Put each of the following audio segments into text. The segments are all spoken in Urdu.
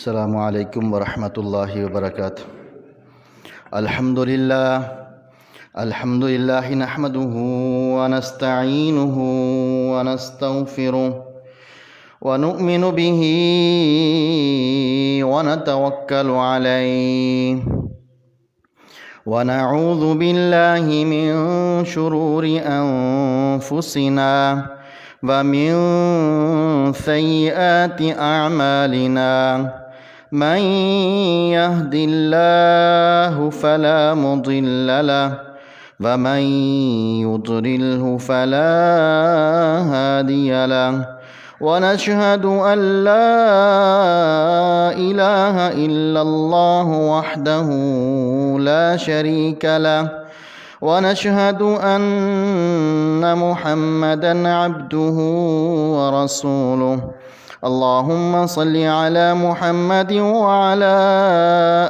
السلام علیکم ورحمۃ اللہ وبرکاتہ۔ الحمد للہ نحمده ونستعینه ونستغفره ونؤمن به ونتوکل علیہ ونعوذ باللہ من شرور انفسنا ومن سیئات اعمالنا من يهد الله فلا مضل له ومن يضلله فلا هادي له ونشهد أن لا إله إلا الله وحده لا شريك له ونشهد أن محمدًا عبده ورسوله اللهم صل على محمد وعلى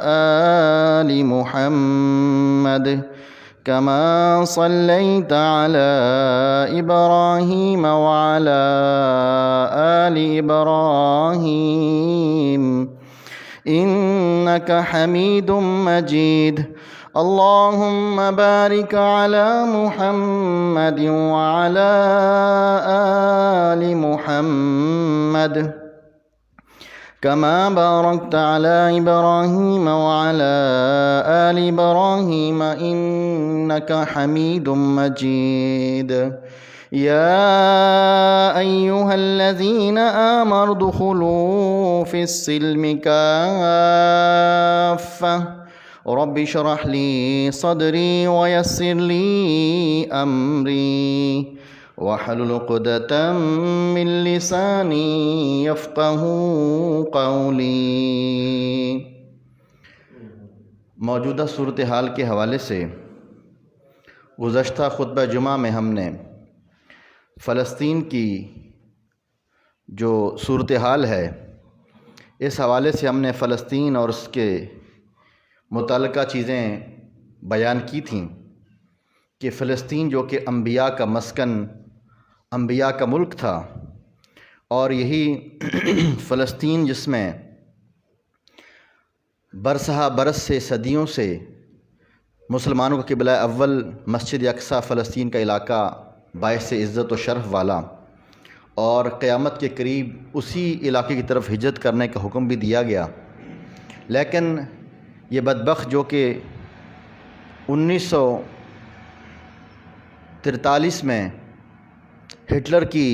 آل محمد كما صليت على إبراهيم وعلى آل إبراهيم إنك حميد مجيد اللهم بارك على محمد وعلى آل محمد كما باركت على إبراهيم وعلى آل إبراهيم إنك حميد مجيد يا أيها الذين آمنوا ادخلوا في السلم كافة رب اشرح لي صدري ويسر لي أمري واحلل عقدة من لساني يفقهوا قولي۔ موجودہ صورتحال کے حوالے سے گزشتہ خطبہ جمعہ میں ہم نے فلسطین کی جو صورتحال ہے اس حوالے سے ہم نے فلسطین اور اس کے متعلقہ چیزیں بیان کی تھیں کہ فلسطین جو کہ انبیاء کا مسکن، انبیاء کا ملک تھا، اور یہی فلسطین جس میں برسہ برس سے صدیوں سے مسلمانوں کا قبلہ اول مسجد اقصی فلسطین کا علاقہ باعث عزت و شرف والا، اور قیامت کے قریب اسی علاقے کی طرف ہجرت کرنے کا حکم بھی دیا گیا، لیکن یہ بدبخت جو کہ 1943 میں ہٹلر کی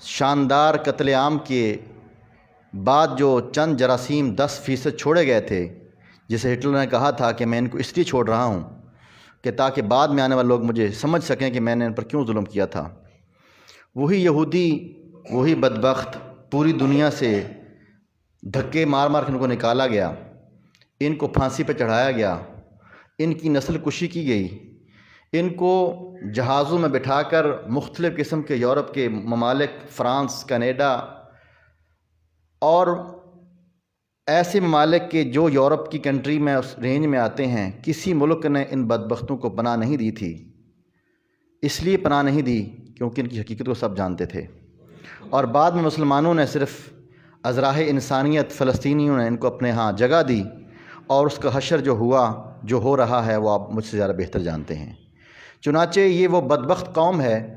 شاندار قتل عام کے بعد جو چند جراثیم 10% چھوڑے گئے تھے، جسے ہٹلر نے کہا تھا کہ میں ان کو اس لیے چھوڑ رہا ہوں کہ تاکہ بعد میں آنے والے لوگ مجھے سمجھ سکیں کہ میں نے ان پر کیوں ظلم کیا تھا، وہی یہودی، وہی بدبخت پوری دنیا سے دھکے مار مار کے ان کو نکالا گیا، ان کو پھانسی پہ چڑھایا گیا، ان کی نسل کشی کی گئی، ان کو جہازوں میں بٹھا کر مختلف قسم کے یورپ کے ممالک، فرانس، کینیڈا اور ایسے ممالک کے جو یورپ کی کنٹری میں اس رینج میں آتے ہیں، کسی ملک نے ان بدبختوں کو پناہ نہیں دی تھی۔ اس لیے پناہ نہیں دی کیونکہ ان کی حقیقت کو سب جانتے تھے، اور بعد میں مسلمانوں نے صرف ازراہ انسانیت فلسطینیوں نے ان کو اپنے ہاں جگہ دی، اور اس کا حشر جو ہوا، جو ہو رہا ہے، وہ آپ مجھ سے زیادہ بہتر جانتے ہیں۔ چنانچہ یہ وہ بدبخت قوم ہے۔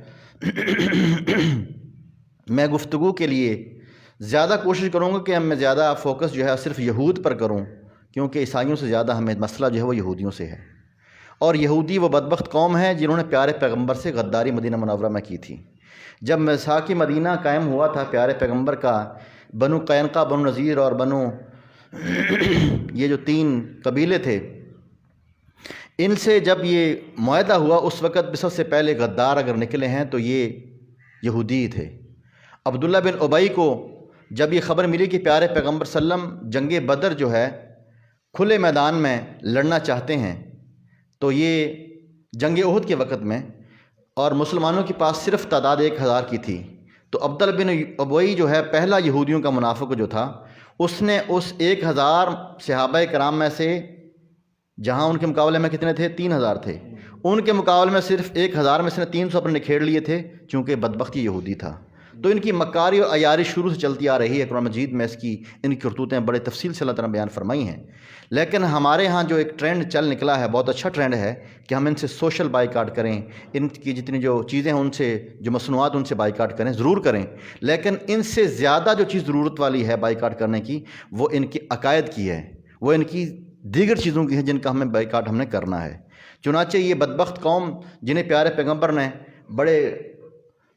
میں گفتگو کے لیے زیادہ کوشش کروں گا کہ میں زیادہ فوکس جو ہے صرف یہود پر کروں، کیونکہ عیسائیوں سے زیادہ ہمیں مسئلہ جو ہے وہ یہودیوں سے ہے، اور یہودی وہ بدبخت قوم ہے جنہوں نے پیارے پیغمبر سے غداری مدینہ منورہ میں کی تھی۔ جب میثاق مدینہ قائم ہوا تھا پیارے پیغمبر کا، بنو قینقاع، بنو نذیر اور بنو یہ جو 3 قبیلے تھے، ان سے جب یہ معاہدہ ہوا، اس وقت سب سے پہلے غدار اگر نکلے ہیں تو یہ یہودی تھے۔ عبداللہ بن ابی کو جب یہ خبر ملی کہ پیارے پیغمبر صلی اللہ علیہ وسلم جنگ بدر جو ہے کھلے میدان میں لڑنا چاہتے ہیں، تو یہ جنگ احد کے وقت میں، اور مسلمانوں کے پاس صرف تعداد 1000 کی تھی، تو عبداللہ بن ابی جو ہے پہلا یہودیوں کا منافق جو تھا، اس نے اس 1000 صحابہ کرام میں سے جہاں ان کے مقابلے میں کتنے تھے؟ 3000 تھے. ان کے مقابلے میں صرف 1000 میں سے 300 اپنے نکھیڑ لیے تھے چونکہ بدبختی یہودی تھا. تو ان کی مکاری اور عیاری شروع سے چلتی آ رہی ہے۔ قرآن مجید میں اس کی ان کی کرتوتیں بڑے تفصیل سے اللہ تعالیٰ نے بیان فرمائی ہیں۔ لیکن ہمارے ہاں جو ایک ٹرینڈ چل نکلا ہے، بہت اچھا ٹرینڈ ہے کہ ہم ان سے سوشل بائیکاٹ کریں، ان کی جتنی جو چیزیں ہیں ان سے، جو مصنوعات ان سے بائیکاٹ کریں، ضرور کریں، لیکن ان سے زیادہ جو چیز ضرورت والی ہے بائیکاٹ کرنے کی، وہ ان کی عقائد کی ہے، وہ ان کی دیگر چیزوں کی ہے جن کا ہمیں بائیکاٹ ہم نے کرنا ہے۔ چنانچہ یہ بدبخت قوم جنہیں پیارے پیغمبر نے بڑے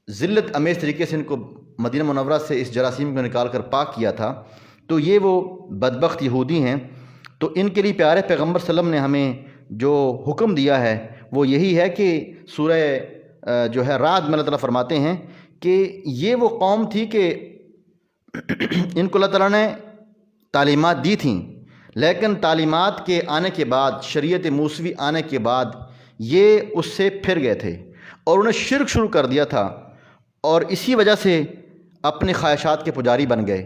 ذلت امیز طریقے سے ان کو مدینہ منورہ سے اس جراثیم کو نکال کر پاک کیا تھا، تو یہ وہ بدبخت یہودی ہیں۔ تو ان کے لیے پیارے پیغمبر صلی اللہ علیہ وسلم نے ہمیں جو حکم دیا ہے وہ یہی ہے کہ سورہ جو ہے رعد میں اللہ تعالیٰ فرماتے ہیں کہ یہ وہ قوم تھی کہ ان کو اللہ تعالیٰ نے تعلیمات دی تھیں، لیکن تعلیمات کے آنے کے بعد، شریعت موسوی آنے کے بعد یہ اس سے پھر گئے تھے اور انہیں شرک شروع کر دیا تھا، اور اسی وجہ سے اپنے خواہشات کے پجاری بن گئے۔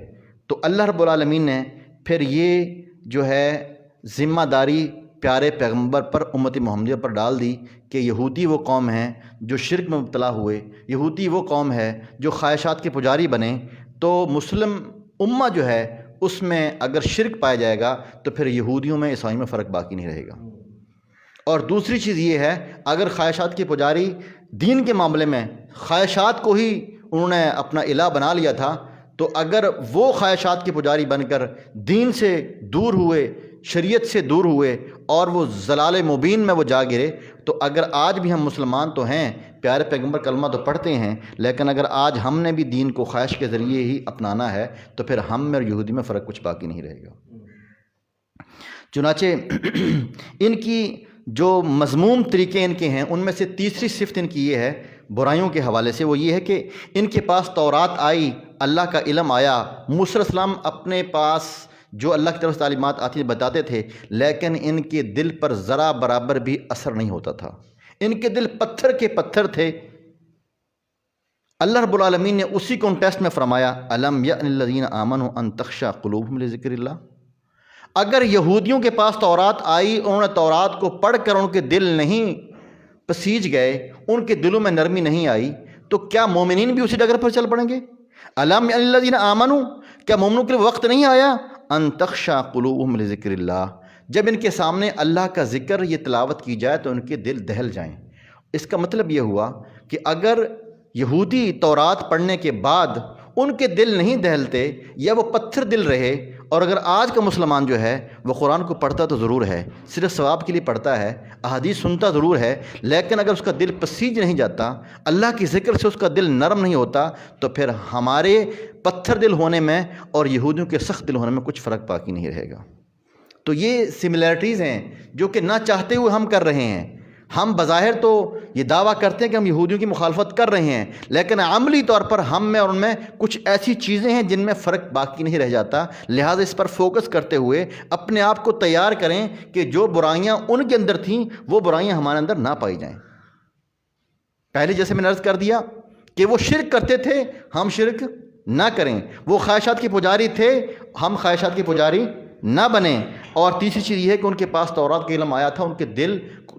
تو اللہ رب العالمین نے پھر یہ جو ہے ذمہ داری پیارے پیغمبر پر، امت محمدیہ پر ڈال دی کہ یہودی وہ قوم ہیں جو شرک میں مبتلا ہوئے، یہودی وہ قوم ہے جو خواہشات کے پجاری بنے۔ تو مسلم امہ جو ہے اس میں اگر شرک پایا جائے گا تو پھر یہودیوں میں عیسائیوں میں فرق باقی نہیں رہے گا۔ اور دوسری چیز یہ ہے، اگر خواہشات کے پجاری دین کے معاملے میں خواہشات کو ہی انہوں نے اپنا الہ بنا لیا تھا، تو اگر وہ خواہشات کے پجاری بن کر دین سے دور ہوئے، شریعت سے دور ہوئے اور وہ ضلال مبین میں وہ جا گرے، تو اگر آج بھی ہم مسلمان تو ہیں، پیارے پیغمبر کلمہ تو پڑھتے ہیں، لیکن اگر آج ہم نے بھی دین کو خواہش کے ذریعے ہی اپنانا ہے تو پھر ہم میں اور یہودی میں فرق کچھ باقی نہیں رہے گا۔ چنانچہ ان کی جو مذموم طریقے ان کے ہیں، ان میں سے تیسری صفت ان کی یہ ہے برائیوں کے حوالے سے، وہ یہ ہے کہ ان کے پاس تورات آئی، اللہ کا علم آیا، موسیٰ علیہ السلام اپنے پاس جو اللہ کی طرف سے تعلیمات آتی بتاتے تھے، لیکن ان کے دل پر ذرا برابر بھی اثر نہیں ہوتا تھا، ان کے دل پتھر کے پتھر تھے۔ اللہ رب العالمین نے اسی کانٹیکسٹ میں فرمایا الم یأن للذین آمنوا ان تخشع قلوبہم لذکر اللہ۔ اگر یہودیوں کے پاس تورات آئی، انہوں نے تورات کو پڑھ کر ان کے دل نہیں پسیج گئے، ان کے دلوں میں نرمی نہیں آئی، تو کیا مومنین بھی اسی ڈگر پر چل پڑیں گے؟ الم یأن للذین آمنوا، کیا مومنوں کے لیے وقت نہیں آیا ان تخشع قلوبہم لذکر اللہ، جب ان کے سامنے اللہ کا ذکر یہ تلاوت کی جائے تو ان کے دل دہل جائیں۔ اس کا مطلب یہ ہوا کہ اگر یہودی تورات پڑھنے کے بعد ان کے دل نہیں دہلتے یا وہ پتھر دل رہے، اور اگر آج کا مسلمان جو ہے وہ قرآن کو پڑھتا تو ضرور ہے، صرف ثواب کے لیے پڑھتا ہے، احادیث سنتا ضرور ہے، لیکن اگر اس کا دل پسیج نہیں جاتا، اللہ کی ذکر سے اس کا دل نرم نہیں ہوتا، تو پھر ہمارے پتھر دل ہونے میں اور یہودیوں کے سخت دل ہونے میں کچھ فرق باقی نہیں رہے گا۔ تو یہ سملیرٹیز ہیں جو کہ نہ چاہتے ہوئے ہم کر رہے ہیں۔ ہم بظاہر تو یہ دعویٰ کرتے ہیں کہ ہم یہودیوں کی مخالفت کر رہے ہیں، لیکن عملی طور پر ہم میں اور ان میں کچھ ایسی چیزیں ہیں جن میں فرق باقی نہیں رہ جاتا۔ لہٰذا اس پر فوکس کرتے ہوئے اپنے آپ کو تیار کریں کہ جو برائیاں ان کے اندر تھیں وہ برائیاں ہمارے اندر نہ پائی جائیں۔ پہلے جیسے میں نے عرض کر دیا کہ وہ شرک کرتے تھے، ہم شرک نہ کریں، وہ خواہشات کے پجاری تھے، ہم خواہشات کے پجاری نہ بنیں۔ اور تیسری چیز یہ ہے کہ ان کے پاس تورات کا علم آیا تھا، ان کے دل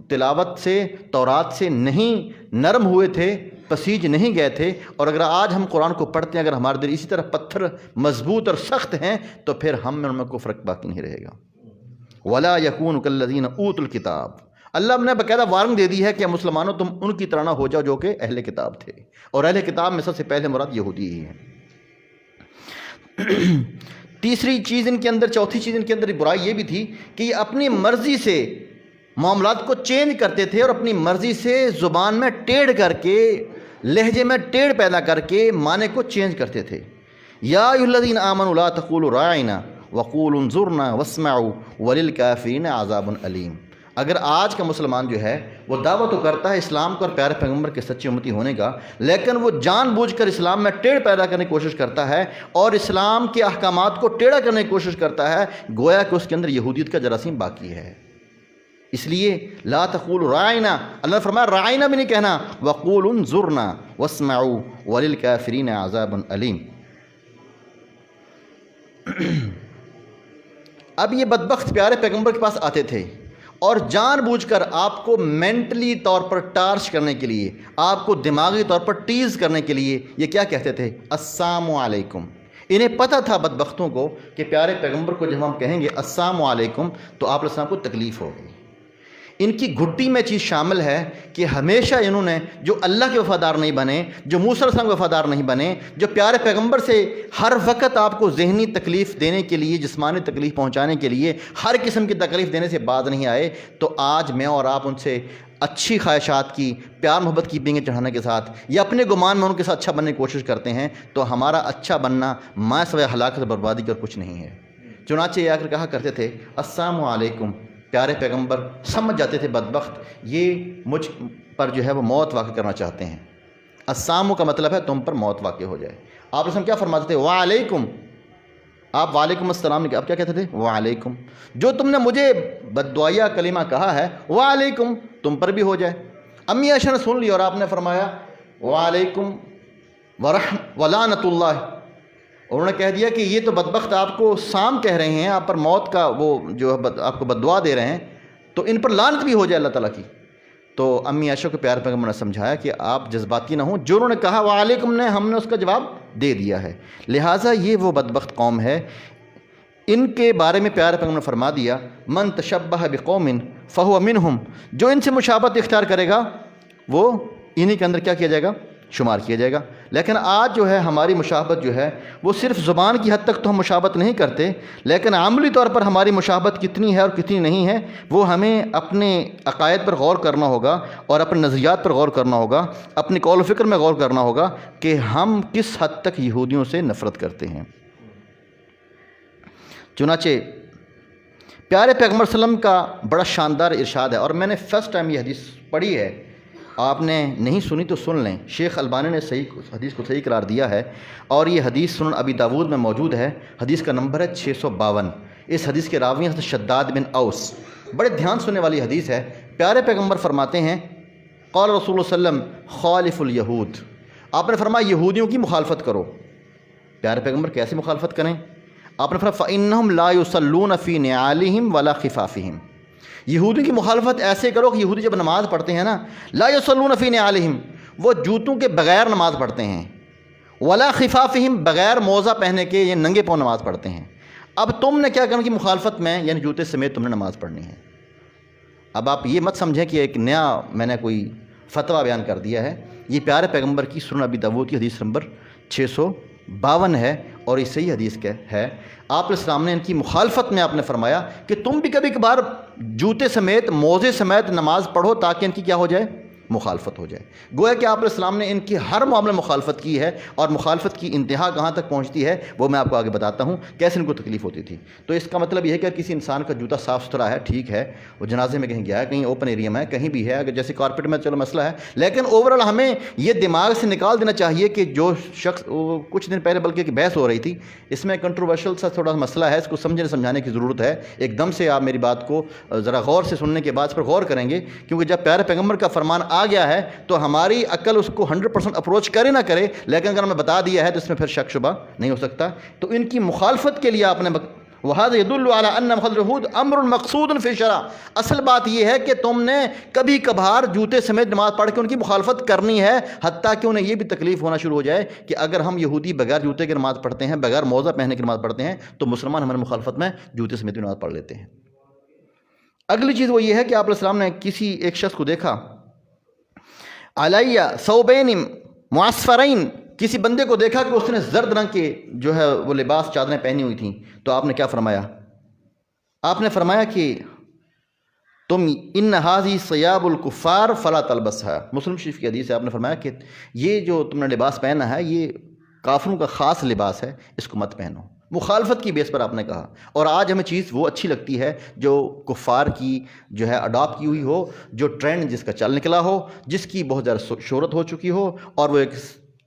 تلاوت سے، تورات سے نہیں نرم ہوئے تھے، پسیج نہیں گئے تھے۔ اور اگر آج ہم قرآن کو پڑھتے ہیں، اگر ہمارے دل اسی طرح پتھر مضبوط اور سخت ہیں، تو پھر ہم میں ان میں کوئی فرق باقی نہیں رہے گا۔ وَلَا يَكُونُ كَالَّذِينَ أُوتُوا الْكِتَابَ، اللہ نے باقاعدہ وارننگ دے دی ہے کہ مسلمانوں تم ان کی طرح نہ ہو جاؤ جو کہ اہل کتاب تھے، اور اہل کتاب میں سب سے پہلے مراد یہودی ہی ہیں۔ تیسری چیز ان کے اندر، چوتھی چیز ان کے اندر برائی یہ بھی تھی کہ یہ اپنی مرضی سے معاملات کو چینج کرتے تھے، اور اپنی مرضی سے زبان میں ٹیڑھ کر کے، لہجے میں ٹیڑھ پیدا کر کے معنی کو چینج کرتے تھے۔ یا ایھا الذین آمنوا لا تقولوا راعنا وقولوا انظرنا واسمعوا وللکافرین عذاب علیم۔ اگر آج کا مسلمان جو ہے وہ دعویٰ تو کرتا ہے اسلام کو اور پیارے پیغمبر کے سچے امتی ہونے کا، لیکن وہ جان بوجھ کر اسلام میں ٹیڑھ پیدا کرنے کی کوشش کرتا ہے اور اسلام کے احکامات کو ٹیڑھا کرنے کی کوشش کرتا ہے، گویا کہ اس کے اندر یہودیت کا جراثیم باقی ہے۔ اس لیے لا تقولوا راعنا، اللہ نے فرمایا راعنا بھی نہیں کہنا، وقولوا انظرنا واسمعوا وللکافرین عذاب علیم۔ اب یہ بدبخت پیارے پیغمبر کے پاس آتے تھے اور جان بوجھ کر آپ کو مینٹلی طور پر ٹارچ کرنے کے لیے، آپ کو دماغی طور پر ٹیز کرنے کے لیے یہ کیا کہتے تھے؟ السلام علیکم۔ انہیں پتہ تھا بدبختوں کو کہ پیارے پیغمبر کو جب ہم کہیں گے السلام علیکم تو آپ علیہ السلام کو تکلیف ہوگی۔ ان کی گھٹی میں چیز شامل ہے کہ ہمیشہ انہوں نے جو اللہ کے وفادار نہیں بنے، جو موسیٰ علیہ السلام کے وفادار نہیں بنے، جو پیارے پیغمبر سے ہر وقت آپ کو ذہنی تکلیف دینے کے لیے، جسمانی تکلیف پہنچانے کے لیے، ہر قسم کی تکلیف دینے سے باز نہیں آئے، تو آج میں اور آپ ان سے اچھی خواہشات کی، پیار محبت کی پینگیں چڑھانے کے ساتھ یا اپنے گمان میں ان کے ساتھ اچھا بننے کی کوشش کرتے ہیں، تو ہمارا اچھا بننا ماں سوائے ہلاکت اور بربادی کا کچھ نہیں ہے۔ چنانچہ یہ آ کر کہا کرتے تھے السلام علیکم۔ پیارے پیغمبر سمجھ جاتے تھے بدبخت یہ مجھ پر جو ہے وہ موت واقع کرنا چاہتے ہیں۔ السلام کا مطلب ہے تم پر موت واقع ہو جائے۔ آپ اس میں کیا فرماتے تھے؟ وعلیکم۔ آپ وعلیکم السلام نے آپ کیا کہتے تھے؟ وعلیکم۔ جو تم نے مجھے بددعائیہ کلمہ کہا ہے وعلیکم تم پر بھی ہو جائے۔ امی عائشہ نے سن لی اور آپ نے فرمایا وعلیکم ولعنت اللہ۔ انہوں نے کہہ دیا کہ یہ تو بدبخت آپ کو سام کہہ رہے ہیں، آپ پر موت کا وہ جو آپ کو بددعا دے رہے ہیں، تو ان پر لعنت بھی ہو جائے اللہ تعالیٰ کی۔ تو امی عائشہ کو پیارے پیغمبر نے سمجھایا کہ آپ جذباتی نہ ہوں، جو انہوں نے کہا وعلیکم نے ہم نے اس کا جواب دے دیا ہے، لہٰذا یہ وہ بدبخت قوم ہے۔ ان کے بارے میں پیارے پیغمبر نے فرما دیا من تشبہ بقوم فہو منہم، جو ان سے مشابہت اختیار کرے گا وہ انہی کے اندر کیا کیا جائے گا؟ شمار کیا جائے گا۔ لیکن آج جو ہے ہماری مشابہت جو ہے وہ صرف زبان کی حد تک تو ہم مشابہت نہیں کرتے، لیکن عملی طور پر ہماری مشابہت کتنی ہے اور کتنی نہیں ہے وہ ہمیں اپنے عقائد پر غور کرنا ہوگا اور اپنے نظریات پر غور کرنا ہوگا، اپنی قول و فکر میں غور کرنا ہوگا کہ ہم کس حد تک یہودیوں سے نفرت کرتے ہیں۔ چنانچہ پیارے پیغمبر صلی اللہ علیہ وسلم کا بڑا شاندار ارشاد ہے، اور میں نے فرسٹ ٹائم یہ حدیث پڑھی ہے، آپ نے نہیں سنی تو سن لیں۔ شیخ البانی نے حدیث کو صحیح قرار دیا ہے، اور یہ حدیث سنن ابی داود میں موجود ہے، حدیث کا نمبر ہے 652۔ اس حدیث کے راوی ہیں شداد بن اوس، بڑے دھیان سننے والی حدیث ہے۔ پیارے پیغمبر فرماتے ہیں قال رسول اللہ صلی اللہ علیہ وسلم خالف الیہود، آپ نے فرمایا یہودیوں کی مخالفت کرو۔ پیارے پیغمبر کیسے مخالفت کریں؟ آپ نے فرمایا فإنہم لا یصلون فی نعالہم ولا خفافہم، یہودیوں کی مخالفت ایسے کرو کہ یہودی جب نماز پڑھتے ہیں نا لا یصلون فی نعالہم، وہ جوتوں کے بغیر نماز پڑھتے ہیں، ولا خفافہم، بغیر موزہ پہنے کے یا ننگے پاؤں نماز پڑھتے ہیں۔ اب تم نے کیا کرنا کی مخالفت میں یعنی جوتے سمیت تم نے نماز پڑھنی ہے۔ اب آپ یہ مت سمجھیں کہ ایک نیا میں نے کوئی فتویٰ بیان کر دیا ہے، یہ پیارے پیغمبر کی سنن ابی داؤد کی حدیث نمبر 652 ہے، اور یہ صحیح حدیث ہے۔ آپ علیہ السلام نے ان کی مخالفت میں آپ نے فرمایا کہ تم بھی کبھی کبھار جوتے سمیت موزے سمیت نماز پڑھو تاکہ ان کی کیا ہو جائے؟ مخالفت ہو جائے۔ گویا کہ آپ علیہ السلام نے ان کی ہر معاملے میں مخالفت کی ہے، اور مخالفت کی انتہا کہاں تک پہنچتی ہے وہ میں آپ کو آگے بتاتا ہوں کیسے ان کو تکلیف ہوتی تھی۔ تو اس کا مطلب یہ ہے کہ کسی انسان کا جوتا صاف ستھرا ہے، ٹھیک ہے، وہ جنازے میں کہیں گیا ہے، کہیں اوپن ایریا میں ہے، کہیں بھی ہے، اگر جیسے کارپیٹ میں چلو مسئلہ ہے، لیکن اوورآل ہمیں یہ دماغ سے نکال دینا چاہیے کہ جو شخص کچھ دن پہلے بلکہ بحث ہو رہی تھی، اس میں کنٹروورشل سا تھوڑا مسئلہ ہے، اس کو سمجھنے سمجھانے کی ضرورت ہے۔ ایک دم سے آپ میری بات کو ذرا غور سے سننے کے بعد اس پر غور کریں گے، کیونکہ جب پیارے پیغمبر کا فرمان آ گیا ہے تو ہماری عقل اس کو 100% اپروچ کرے نہ کرے، لیکن اگر ہمیں بتا دیا ہے تو اس میں پھر شک شبہ نہیں ہو سکتا۔ تو ان کی مخالفت کے لیے آپ نے وَهَذَا يَدُلُّ عَلَىٰ أَنَّ مَخَالَفَةَ الْيَهُودِ أَمْرٌ مَقْصُودٌ فِي الشَّرْعِ، اصل بات یہ ہے کہ تم نے کبھی کبھار جوتے سمیت نماز پڑھ کے ان کی مخالفت کرنی ہے، حتیٰ کہ انہیں یہ بھی تکلیف ہونا شروع ہو جائے کہ اگر ہم یہودی بغیر جوتے کی نماز پڑھتے ہیں، بغیر موزہ پہنے کی نماز پڑھتے ہیں، تو مسلمان ہماری مخالفت میں جوتے سمیت نماز پڑھ لیتے ہیں۔ اگلی چیز وہ یہ ہے کہ آپ علیہ السلام نے کسی ایک شخص کو دیکھا علیہ ثوبین معصفرین، کسی بندے کو دیکھا کہ اس نے زرد رنگ کے جو ہے وہ لباس چادریں پہنی ہوئی تھیں، تو آپ نے کیا فرمایا؟ آپ نے فرمایا کہ تم ان هذه ثياب الکفار فلا تلبسها، مسلم شریف کی حدیث ہے، آپ نے فرمایا کہ یہ جو تم نے لباس پہنا ہے یہ کافروں کا خاص لباس ہے، اس کو مت پہنو۔ مخالفت کی بیس پر آپ نے کہا، اور آج ہمیں چیز وہ اچھی لگتی ہے جو کفار کی جو ہے اڈاپٹ کی ہوئی ہو، جو ٹرینڈ جس کا چل نکلا ہو، جس کی بہت زیادہ شہرت ہو چکی ہو، اور وہ ایک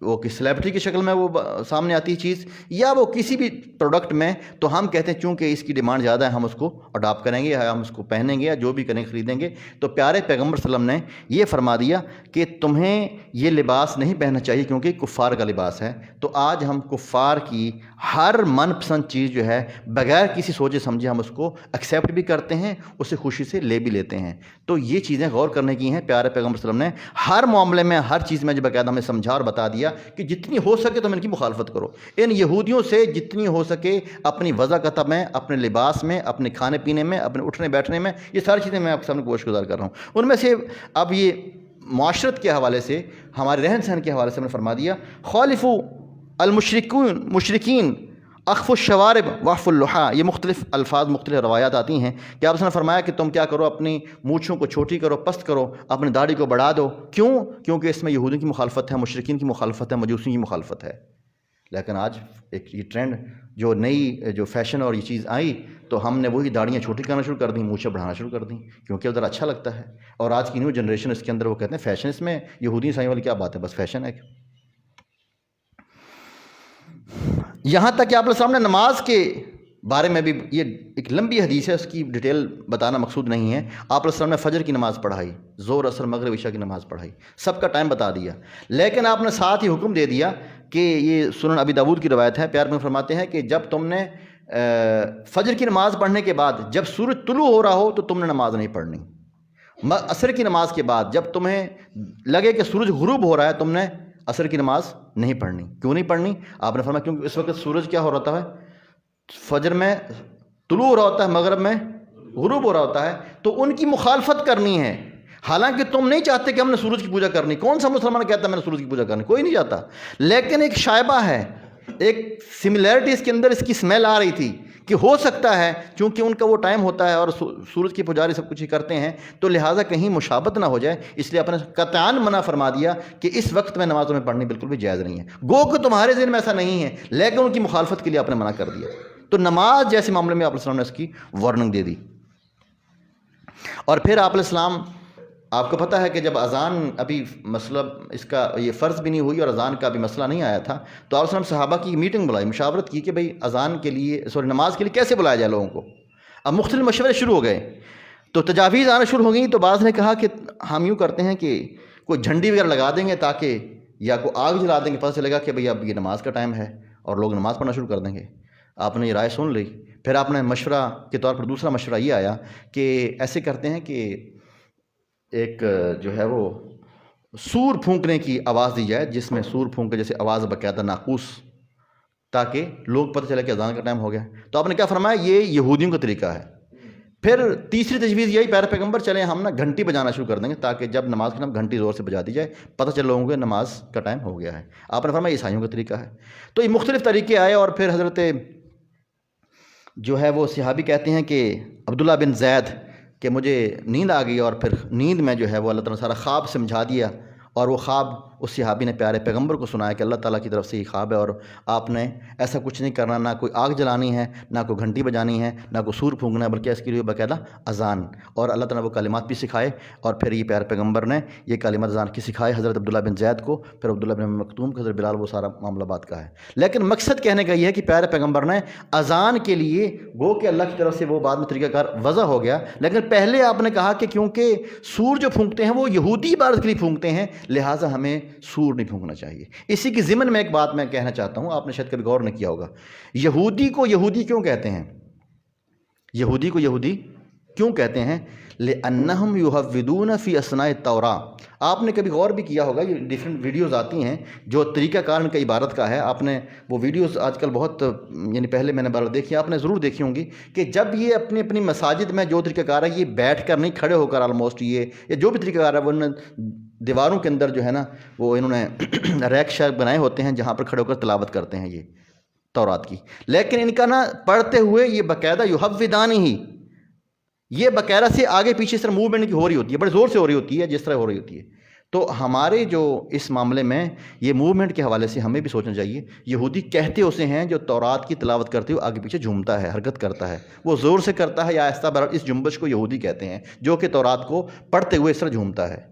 وہ کہ سلیبریٹی کی شکل میں وہ سامنے آتی ہے چیز، یا وہ کسی بھی پروڈکٹ میں، تو ہم کہتے ہیں چونکہ اس کی ڈیمانڈ زیادہ ہے ہم اس کو اڈاپٹ کریں گے یا ہم اس کو پہنیں گے یا جو بھی کریں خریدیں گے۔ تو پیارے پیغمبر صلی اللہ علیہ وسلم نے یہ فرما دیا کہ تمہیں یہ لباس نہیں پہننا چاہیے کیونکہ کفار کا لباس ہے۔ تو آج ہم کفار کی ہر من پسند چیز جو ہے بغیر کسی سوچے سمجھے ہم اس کو ایکسیپٹ بھی کرتے ہیں، اسے خوشی سے لے بھی لیتے ہیں۔ تو یہ چیزیں غور کرنے کی ہیں۔ پیارے پیغمبر صلی اللہ علیہ وسلم نے ہر معاملے میں ہر چیز میں جو باقاعدہ ہمیں سمجھا اور بتا دیا کہ جتنی ہو سکے تم ان کی مخالفت کرو، ان یہودیوں سے جتنی ہو سکے اپنی وضع کتب میں، اپنے لباس میں، اپنے کھانے پینے میں، اپنے اٹھنے بیٹھنے میں، یہ ساری چیزیں میں آپ کے سامنے کوشش گزار کر رہا ہوں۔ ان میں سے اب یہ معاشرت کے حوالے سے، ہمارے رہن سہن کے حوالے سے ہم نے فرما دیا خالفو مشرکین اخف الشوارب وحف اللحا، یہ مختلف الفاظ مختلف روایات آتی ہیں کہ آپ نے فرمایا کہ تم کیا کرو، اپنی مونچھوں کو چھوٹی کرو، پست کرو، اپنی داڑھی کو بڑھا دو۔ کیوں؟ کیونکہ اس میں یہودیوں کی مخالفت ہے، مشرکین کی مخالفت ہے، مجوسیوں کی مخالفت ہے۔ لیکن آج ایک یہ ٹرینڈ جو نئی جو فیشن اور یہ چیز آئی تو ہم نے وہی داڑیاں چھوٹی کرنا شروع کر دیں، مونچھیں بڑھانا شروع کر دیں کیونکہ ادھر اچھا لگتا ہے۔ اور آج کی نیو جنریشن اس کے اندر وہ کہتے ہیں فیشن، اس میں یہودی عیسائی والی کیا بات ہے، بس فیشن ہے۔ یہاں تک کہ آپ کے سامنے نماز کے بارے میں بھی یہ ایک لمبی حدیث ہے، اس کی ڈیٹیل بتانا مقصود نہیں ہے۔ آپ علیہ السلام نے فجر کی نماز پڑھائی، ظہر عصر مغرب عشاء کی نماز پڑھائی، سب کا ٹائم بتا دیا، لیکن آپ نے ساتھ ہی حکم دے دیا کہ یہ سنن ابی داؤد کی روایت ہے، پیارے میں فرماتے ہیں کہ جب تم نے فجر کی نماز پڑھنے کے بعد جب سورج طلوع ہو رہا ہو تو تم نے نماز نہیں پڑھنی، عصر کی نماز کے بعد جب تمہیں لگے کہ سورج غروب ہو رہا ہے تم نے عصر کی نماز نہیں پڑھنی۔ کیوں نہیں پڑھنی؟ آپ نے فرمایا کیونکہ اس وقت سورج کیا ہو رہا ہے، فجر میں طلوع ہو رہا ہوتا ہے، مغرب میں غروب ہو رہا ہوتا ہے، تو ان کی مخالفت کرنی ہے۔ حالانکہ تم نہیں چاہتے کہ ہم نے سورج کی پوجا کرنی، کون سا مسلمان کہتا ہے میں نے سورج کی پوجا کرنی؟ کوئی نہیں چاہتا، لیکن ایک شائبہ ہے، ایک سملیرٹی اس کے اندر اس کی سمیل آ رہی تھی کہ ہو سکتا ہے چونکہ ان کا وہ ٹائم ہوتا ہے اور سورج کی پجاری سب کچھ ہی کرتے ہیں، تو لہٰذا کہیں مشابہت نہ ہو جائے، اس لیے اپنے قطعاً منع فرما دیا کہ اس وقت میں نماز میں پڑھنی بالکل بھی جائز نہیں ہے۔ گو کہ تمہارے ذہن میں ایسا نہیں ہے، لیکن ان کی مخالفت کے لیے آپ نے منع کر دیا۔ تو نماز جیسے معاملے میں آپ علیہ السلام نے اس کی وارننگ دے دی۔ اور پھر آپ علیہ السلام، آپ کو پتہ ہے کہ جب اذان ابھی مسئلہ اس کا یہ فرض بھی نہیں ہوئی اور اذان کا بھی مسئلہ نہیں آیا تھا، تو آپ علیہ السلام صحابہ کی میٹنگ بلائی، مشاورت کی کہ بھئی اذان کے لیے نماز کے لیے کیسے بلایا جائے لوگوں کو۔ اب مختلف مشورے شروع ہو گئے تو تجاویز آنا شروع ہو گئیں، تو بعض نے کہا کہ ہم یوں کرتے ہیں کہ کوئی جھنڈی وغیرہ لگا دیں گے تاکہ، یا کوئی آگ جلا دیں گے، پتہ چلے گا کہ بھئی اب یہ نماز کا ٹائم ہے اور لوگ نماز پڑھنا شروع کر دیں گے۔ آپ نے یہ رائے سن لی، پھر آپ نے مشورہ کے طور پر دوسرا مشورہ یہ آیا کہ ایسے کرتے ہیں کہ ایک جو ہے وہ سور پھونکنے کی آواز دی جائے، جس میں سور پھونک کے جیسے آواز باقاعدہ ناقوس، تاکہ لوگ پتہ چلے کہ اذان کا ٹائم ہو گیا۔ تو آپ نے کیا فرمایا، یہ یہودیوں کا طریقہ ہے۔ پھر تیسری تجویز یہی، پیارے پیغمبر چلیں ہم نا گھنٹی بجانا شروع کر دیں گے تاکہ جب نماز کے نام گھنٹی زور سے بجا دی جائے پتہ چل لوگوں کو نماز کا ٹائم ہو گیا ہے۔ آپ نے فرمایا عیسائیوں کا طریقہ ہے۔ تو یہ مختلف طریقے آئے، اور پھر حضرت جو ہے وہ صحابی کہتے ہیں کہ عبداللہ بن زید کہ مجھے نیند آ گئی، اور پھر نیند میں جو ہے وہ اللہ تعالیٰ نے سارا خواب سمجھا دیا، اور وہ خواب اس صحابی نے پیارے پیغمبر کو سنایا کہ اللہ تعالیٰ کی طرف سے یہ خواب ہے اور آپ نے ایسا کچھ نہیں کرنا، نہ کوئی آگ جلانی ہے، نہ کوئی گھنٹی بجانی ہے، نہ کوئی سور پھونکنا ہے، بلکہ اس کے لیے باقاعدہ اذان، اور اللہ تعالیٰ نے وہ کلمات بھی سکھائے، اور پھر یہ پیارے پیغمبر نے یہ کلمات اذان کی سکھائے حضرت عبداللہ بن زید کو، پھر عبداللہ بن مکتوم کو، حضرت بلال، وہ سارا معاملہ بات کا ہے۔ لیکن مقصد کہنے کا یہ ہے کہ پیارے پیغمبر نے اذان کے لیے گو کہ اللہ کی طرف سے وہ بعد میں طریقہ کار وضع ہو گیا، لیکن پہلے آپ نے کہا کہ کیونکہ سور جو پھونکتے ہیں وہ یہودی عبادت کے لیے پھونکتے ہیں، لہٰذا ہمیں سور نہیں پھونکنا چاہیے۔ اسی کی ضمن میں ایک بات میں کہنا چاہتا ہوں، آپ نے شاید کبھی غور نہ کیا ہوگا، یہودی کو یہودی کیوں کہتے ہیں؟ یہودی کو یہودی کیوں کہتے ہیں؟ لِأَنَّهُمْ يُحَوِّدُونَ فِي أَثْنَاءِ التَّوْرَاۃ۔ آپ نے کبھی غور بھی کیا ہوگا، یہ ڈیفرنٹ ویڈیوز آتی ہیں جو طریقہ کار ان کا عبادت کا ہے، آپ نے وہ ویڈیوز آج کل بہت، یعنی پہلے میں نے بار دیکھی، آپ نے ضرور دیکھی ہوں گی کہ جب یہ اپنی اپنی مساجد میں جو طریقہ کار ہے، یہ بیٹھ کر نہیں، کھڑے ہو کر آلموسٹ یہ جو بھی طریقہ کار ہے، وہ دیواروں کے اندر جو ہے نا وہ انہوں نے ریک شیک بنائے ہوتے ہیں جہاں پر کھڑے ہو کر تلاوت کرتے ہیں یہ تورات کی، لیکن ان کا نا پڑھتے ہوئے یہ باقاعدہ یحودان ہی، یہ باقاعدہ سے آگے پیچھے اس طرح موومنٹ کی ہو رہی ہوتی ہے، بڑے زور سے ہو رہی ہوتی ہے، جس طرح ہو رہی ہوتی ہے۔ تو ہمارے جو اس معاملے میں یہ موومنٹ کے حوالے سے ہمیں بھی سوچنا چاہیے، یہودی کہتے اسے ہیں جو تورات کی تلاوت کرتے ہوئے آگے پیچھے جھومتا ہے، حرکت کرتا ہے، وہ زور سے کرتا ہے یا آہستہ، اس جنبش کو یہودی کہتے ہیں جو کہ تورات کو پڑھتے ہوئے اس طرح جھومتا ہے۔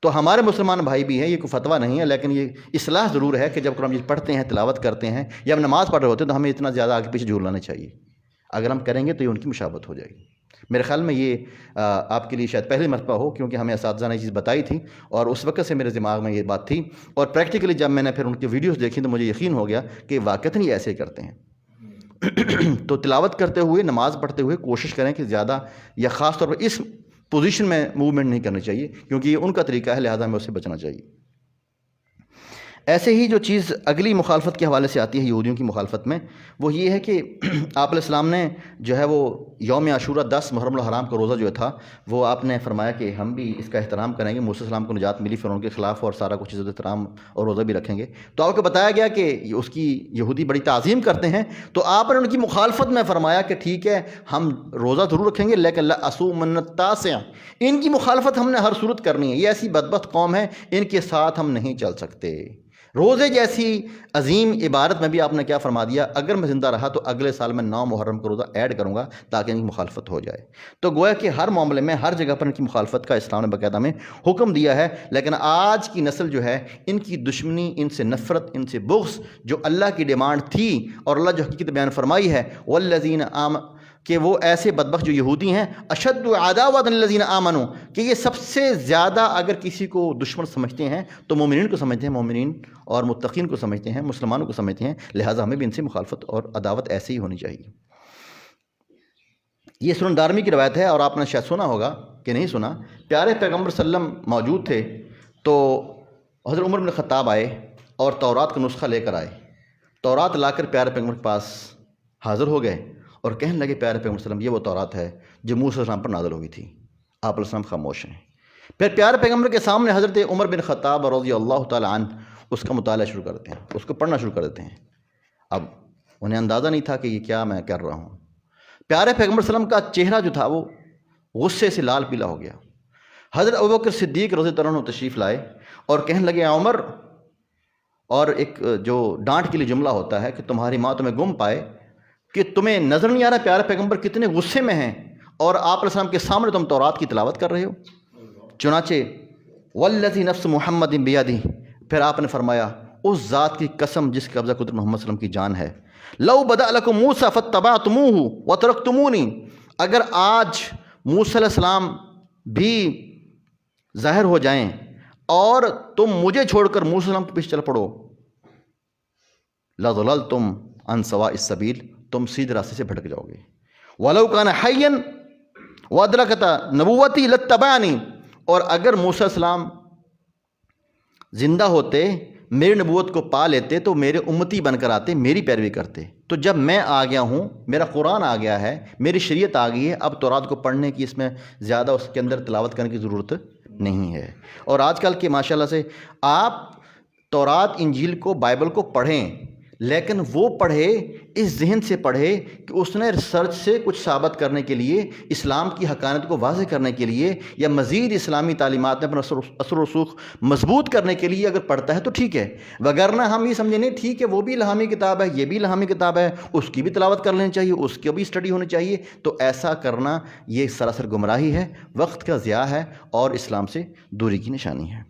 تو ہمارے مسلمان بھائی بھی ہیں، یہ کوئی فتویٰ نہیں ہے، لیکن یہ اصلاح ضرور ہے کہ جب قرآن مجید پڑھتے ہیں، تلاوت کرتے ہیں یا ہم نماز پڑھ رہے ہوتے ہیں تو ہمیں اتنا زیادہ آگے پیچھے جھولنا نہیں چاہیے. اگر ہم کریں گے تو یہ ان کی مشابہت ہو جائے گی. میرے خیال میں یہ آپ کے لیے شاید پہلی مرتبہ ہو، کیونکہ ہمیں اساتذہ نے یہ چیز بتائی تھی اور اس وقت سے میرے دماغ میں یہ بات تھی، اور پریکٹیکلی جب میں نے پھر ان کی ویڈیوز دیکھی تو مجھے یقین ہو گیا کہ واقعتاً یہ ایسے ہی کرتے ہیں. تو تلاوت کرتے ہوئے، نماز پڑھتے ہوئے کوشش کریں کہ زیادہ یا خاص طور پر اس پوزیشن میں موومنٹ نہیں کرنی چاہیے، کیونکہ یہ ان کا طریقہ ہے، لہذا ہمیں اس سے بچنا چاہیے. ایسے ہی جو چیز اگلی مخالفت کے حوالے سے آتی ہے یہودیوں کی مخالفت میں، وہ یہ ہے کہ آپ علیہ السلام نے جو ہے وہ یوم عاشوراء 10 محرم الحرام کا روزہ جو تھا وہ آپ نے فرمایا کہ ہم بھی اس کا احترام کریں گے. موسیٰ علیہ السلام کو نجات ملی فرعون کے خلاف، اور سارا کچھ عزت احترام اور روزہ بھی رکھیں گے. تو آپ کو بتایا گیا کہ اس کی یہودی بڑی تعظیم کرتے ہیں، تو آپ نے ان کی مخالفت میں فرمایا کہ ٹھیک ہے ہم روزہ ضرور رکھیں گے لیکن لا اصومن التاسع، ان کی مخالفت ہم نے ہر صورت کرنی ہے. یہ ایسی بدبخت قوم ہے، ان کے ساتھ ہم نہیں چل سکتے. روزے جیسی عظیم عبارت میں بھی آپ نے کیا فرما دیا، اگر میں زندہ رہا تو اگلے سال میں 9 محرم کا روزہ ایڈ کروں گا تاکہ ان کی مخالفت ہو جائے. تو گویا کہ ہر معاملے میں، ہر جگہ پر ان کی مخالفت کا اسلام نے باقاعدہ میں حکم دیا ہے. لیکن آج کی نسل جو ہے، ان کی دشمنی، ان سے نفرت، ان سے بغض جو اللہ کی ڈیمانڈ تھی اور اللہ جو حقیقت بیان فرمائی ہے، والذین کہ وہ ایسے بدبخت جو یہودی ہیں، اشد عداوۃ للذین آمنوا، کہ یہ سب سے زیادہ اگر کسی کو دشمن سمجھتے ہیں تو مومنین کو سمجھتے ہیں، مومنین اور متقین کو سمجھتے ہیں، مسلمانوں کو سمجھتے ہیں. لہٰذا ہمیں بھی ان سے مخالفت اور عداوت ایسے ہی ہونی چاہیے. یہ سنن دارمی کی روایت ہے، اور آپ نے شاید سنا ہوگا کہ نہیں سنا. پیارے پیغمبر صلی اللہ علیہ وسلم موجود تھے تو حضرت عمر بن خطاب آئے اور تورات کا نسخہ لے کر آئے. تورات لا کر پیارے پیغمبر کے پاس حاضر ہو گئے اور کہنے لگے پیارے پیغمبر صلی اللہ علیہ وسلم یہ وہ تورات ہے جو موسیٰ علیہ السلام پر نازل ہوئی تھی. آپ علیہ السلام خاموش ہیں. پھر پیارے پیغمبر کے سامنے حضرت عمر بن خطاب رضی اللہ تعالیٰ عنہ اس کا مطالعہ شروع کرتے ہیں، اس کو پڑھنا شروع کر دیتے ہیں. اب انہیں اندازہ نہیں تھا کہ یہ کیا میں کر رہا ہوں. پیارے پیغمبر صلی اللہ علیہ وسلم کا چہرہ جو تھا وہ غصے سے لال پیلا ہو گیا. حضرت ابوبکر صدیق رضی اللہ عنہ تشریف لائے اور کہنے لگے عمر، اور ایک جو ڈانٹ کے لیے جملہ ہوتا ہے کہ تمہاری ماں تمہیں گم پائے، کہ تمہیں نظر نہیں آ رہا پیارے پیغمبر کتنے غصے میں ہیں اور آپ علیہ السلام کے سامنے تم تورات کی تلاوت کر رہے ہو. چنانچہ والذی نفس محمد بیدہ، پھر آپ نے فرمایا اس ذات کی قسم جس کا قبضہ قدرت محمد صلی اللہ علیہ وسلم کی جان ہے، لو بدأ لکم موسیٰ فاتبعتموہ وترکتمونی، اگر آج موسیٰ علیہ السلام بھی ظاہر ہو جائیں اور تم مجھے چھوڑ کر موسیٰ علیہ السلام کے پیچھے چل پڑو، لضللتم عن سواء السبیل، تم سیدھے راستے سے بھٹک جاؤ گے. وَلَوْ كَانَ حَيًّا وَأَدْرَكَتْ نَبُوَّتِي لَاتَّبَعَنِي، اور اگر موسیٰ علیہ السلام زندہ ہوتے، میری نبوت کو پا لیتے تو میرے امتی بن کر آتے، میری پیروی کرتے. تو جب میں آ گیا ہوں، میرا قرآن آ گیا ہے، میری شریعت آ گئی ہے، اب تورات کو پڑھنے کی، اس میں زیادہ اس کے اندر تلاوت کرنے کی ضرورت نہیں ہے. اور آج کل کے ماشاءاللہ سے آپ تورات، انجیل کو، بائبل کو پڑھیں، لیکن وہ پڑھے اس ذہن سے پڑھے کہ اس نے ریسرچ سے کچھ ثابت کرنے کے لیے، اسلام کی حقانیت کو واضح کرنے کے لیے، یا مزید اسلامی تعلیمات میں اپنا اثر و رسوخ مضبوط کرنے کے لیے اگر پڑھتا ہے تو ٹھیک ہے. وگرنہ ہم یہ سمجھیں نہیں ٹھیک ہے وہ بھی الہامی کتاب ہے، یہ بھی الہامی کتاب ہے، اس کی بھی تلاوت کر لینی چاہیے، اس کی بھی اسٹڈی ہونی چاہیے. تو ایسا کرنا یہ سراسر گمراہی ہے، وقت کا ضیاع ہے اور اسلام سے دوری کی نشانی ہے.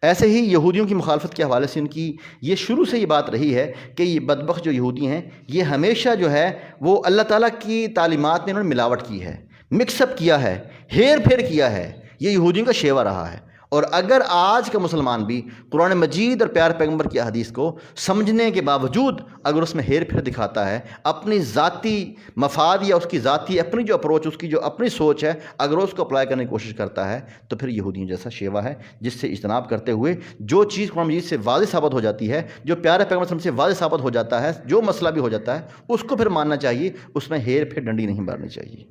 ایسے ہی یہودیوں کی مخالفت کے حوالے سے ان کی یہ شروع سے یہ بات رہی ہے کہ یہ بدبخت جو یہودی ہیں، یہ ہمیشہ جو ہے وہ اللہ تعالیٰ کی تعلیمات میں انہوں نے ملاوٹ کی ہے، مکس اپ کیا ہے، ہیر پھیر کیا ہے. یہ یہودیوں کا شیوا رہا ہے. اور اگر آج کا مسلمان بھی قرآن مجید اور پیارے پیغمبر کی حدیث کو سمجھنے کے باوجود اگر اس میں ہیر پھیر دکھاتا ہے، اپنی ذاتی مفاد یا اس کی ذاتی اپنی جو اپروچ، اس کی جو اپنی سوچ ہے، اگر اس کو اپلائی کرنے کی کوشش کرتا ہے تو پھر یہودیوں جیسا شیوا ہے، جس سے اجتناب کرتے ہوئے جو چیز قرآن مجید سے واضح ثابت ہو جاتی ہے، جو پیارے پیغمبر صلی اللہ علیہ وسلم سے واضح ثابت ہو جاتا ہے، جو مسئلہ بھی ہو جاتا ہے، اس کو پھر ماننا چاہیے، اس میں ہیر پھیر ڈنڈی نہیں مارنی چاہیے.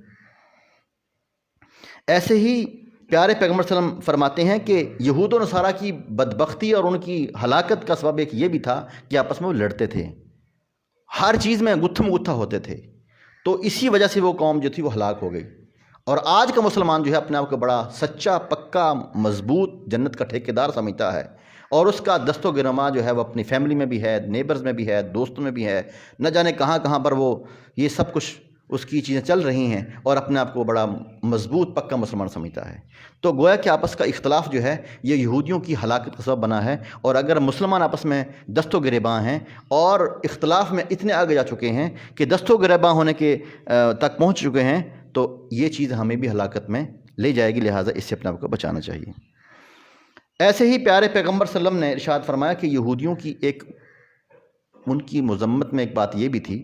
ایسے ہی پیارے پیغمبر صلی اللہ علیہ وسلم فرماتے ہیں کہ یہود و نصارہ کی بدبختی اور ان کی ہلاکت کا سبب ایک یہ بھی تھا کہ آپس میں وہ لڑتے تھے، ہر چیز میں گتھم گتھا ہوتے تھے. تو اسی وجہ سے وہ قوم جو تھی وہ ہلاک ہو گئی. اور آج کا مسلمان جو ہے اپنے آپ کو بڑا سچا، پکا، مضبوط جنت کا ٹھیکیدار سمجھتا ہے، اور اس کا دست و گرما جو ہے وہ اپنی فیملی میں بھی ہے، نیبرز میں بھی ہے، دوستوں میں بھی ہے، نہ جانے کہاں کہاں پر وہ یہ سب کچھ اس کی چیزیں چل رہی ہیں اور اپنے آپ کو بڑا مضبوط پکا مسلمان سمجھتا ہے۔ تو گویا کہ آپس کا اختلاف جو ہے یہ یہودیوں کی ہلاکت کا سبب بنا ہے، اور اگر مسلمان آپس میں دست و گریباں ہیں اور اختلاف میں اتنے آگے جا چکے ہیں کہ دست و گریباں ہونے کے تک پہنچ چکے ہیں، تو یہ چیز ہمیں بھی ہلاکت میں لے جائے گی، لہٰذا اس سے اپنے آپ کو بچانا چاہیے۔ ایسے ہی پیارے پیغمبر صلی اللہ علیہ وسلم نے ارشاد فرمایا کہ یہودیوں کی ان کی مذمت میں ایک بات یہ بھی تھی،